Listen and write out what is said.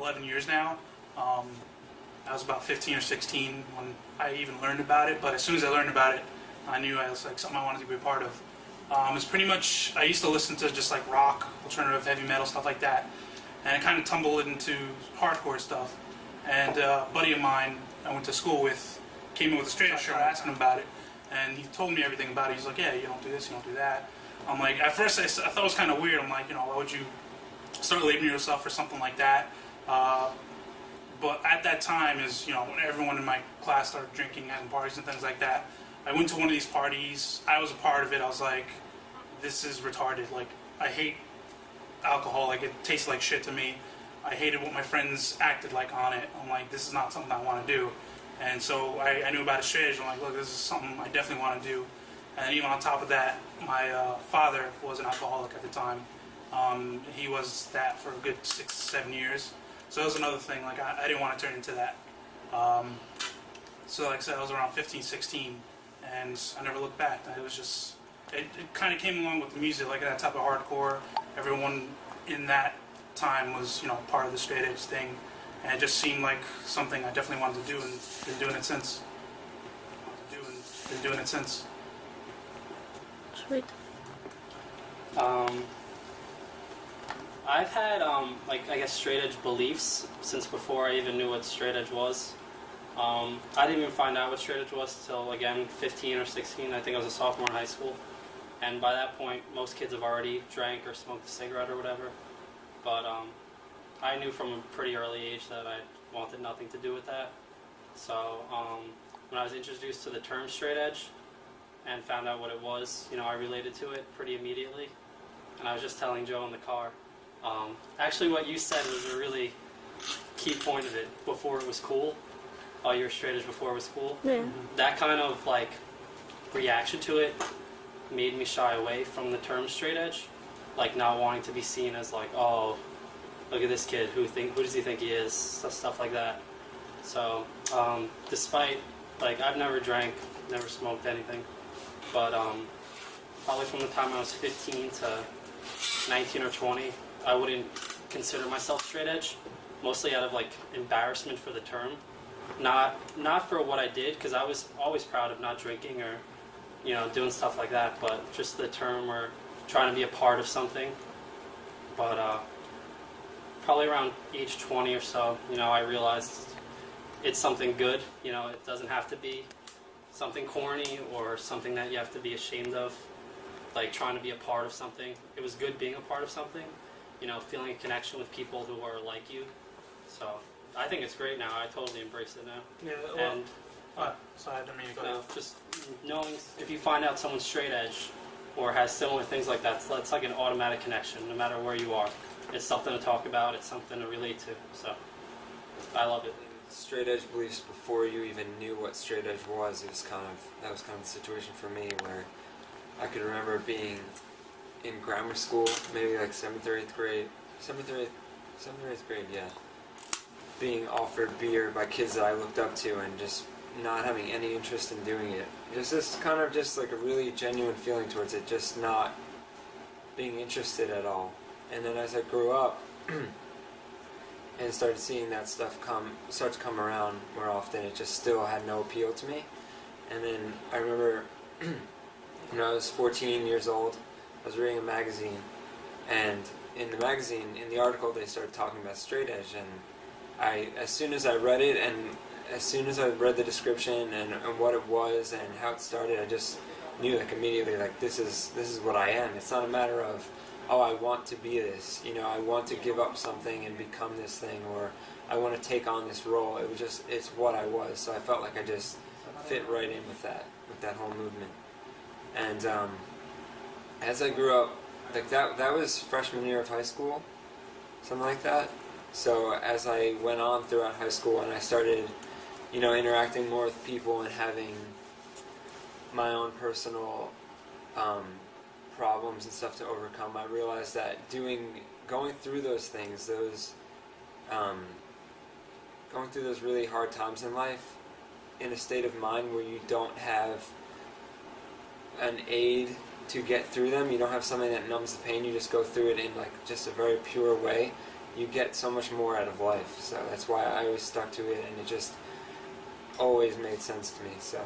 11 years now. I was about 15 or 16 when I even learned about it, but as soon as I learned about it, I knew I was like something I wanted to be a part of. It's pretty much, I used to listen to just like rock, alternative, heavy metal, stuff like that, and it kind of tumbled into hardcore stuff. And a buddy of mine I went to school with came in with a straight edge shirt. I asked him about it, and he told me everything about it. He's like, yeah, you don't do this, you don't do that. I'm like, at first I thought it was kind of weird. I'm like, why would you start labeling yourself for something like that? But at that time, when everyone in my class started drinking, having parties and things like that, I went to one of these parties. I was a part of it. I was like, this is retarded. Like, I hate alcohol. Like, it tastes like shit to me. I hated what my friends acted like on it. I'm like, this is not something I want to do. And so I knew about it straight edge. I'm like, look, this is something I definitely want to do. And even on top of that, my father was an alcoholic at the time. He was that for a good 6-7 years. So that was another thing. Like, I didn't want to turn into that. So like I said, I was around 15, 16, and I never looked back. It was just, it kind of came along with the music, like that type of hardcore. Everyone in that time was, part of the straight edge thing. And it just seemed like something I definitely wanted to do, and been doing it since. Sweet. I've had, I guess straight edge beliefs since before I even knew what straight edge was. I didn't even find out what straight edge was until, again, 15 or 16. I think I was a sophomore in high school. And by that point, most kids have already drank or smoked a cigarette or whatever. But I knew from a pretty early age that I wanted nothing to do with that. So when I was introduced to the term straight edge and found out what it was, I related to it pretty immediately. And I was just telling Joe in the car. Actually, what you said was a really key point of it. Before it was cool, you were straight edge before it was cool. Yeah. That kind of reaction to it made me shy away from the term straight edge, like not wanting to be seen as like, oh, look at this kid. Who does he think he is? Stuff like that. So, despite I've never drank, never smoked anything, but probably from the time I was 15 to 19 or 20. I wouldn't consider myself straight edge, mostly out of embarrassment for the term, not for what I did, because I was always proud of not drinking or doing stuff like that, but just the term or trying to be a part of something. But probably around age 20 or so, I realized it's something good. It doesn't have to be something corny or something that you have to be ashamed of. Trying to be a part of something. It was good being a part of something, feeling a connection with people who are like you. So I think it's great now. I totally embrace it now. Yeah, well, and sorry, I didn't mean to go. Just knowing if you find out someone's straight edge or has similar things like that, it's like an automatic connection, no matter where you are. It's something to talk about. It's something to relate to. So I love it. Straight edge beliefs before you even knew what straight edge was. That was kind of the situation for me where I could remember being in grammar school, maybe 7th or 8th grade, 7th or 8th grade, yeah. Being offered beer by kids that I looked up to and just not having any interest in doing it. Just a really genuine feeling towards it, just not being interested at all. And then as I grew up and started seeing that stuff start to come around more often, it just still had no appeal to me. And then I remember when I was 14 years old, I was reading a magazine, and in the magazine, in the article, they started talking about straight edge, and as soon as I read it, and as soon as I read the description and what it was and how it started, I just knew immediately, this is what I am. It's not a matter of, oh, I want to be this, I want to give up something and become this thing, or I want to take on this role. It was just, it's what I was, so I felt like I just fit right in with that whole movement. And as I grew up, that was freshman year of high school, something like that. So as I went on throughout high school and I started, interacting more with people and having my own personal problems and stuff to overcome, I realized that going through those things, going through those really hard times in life, in a state of mind where you don't have an aid to get through them, you don't have something that numbs the pain, you just go through it in just a very pure way, you get so much more out of life. So that's why I always stuck to it, and it just always made sense to me. So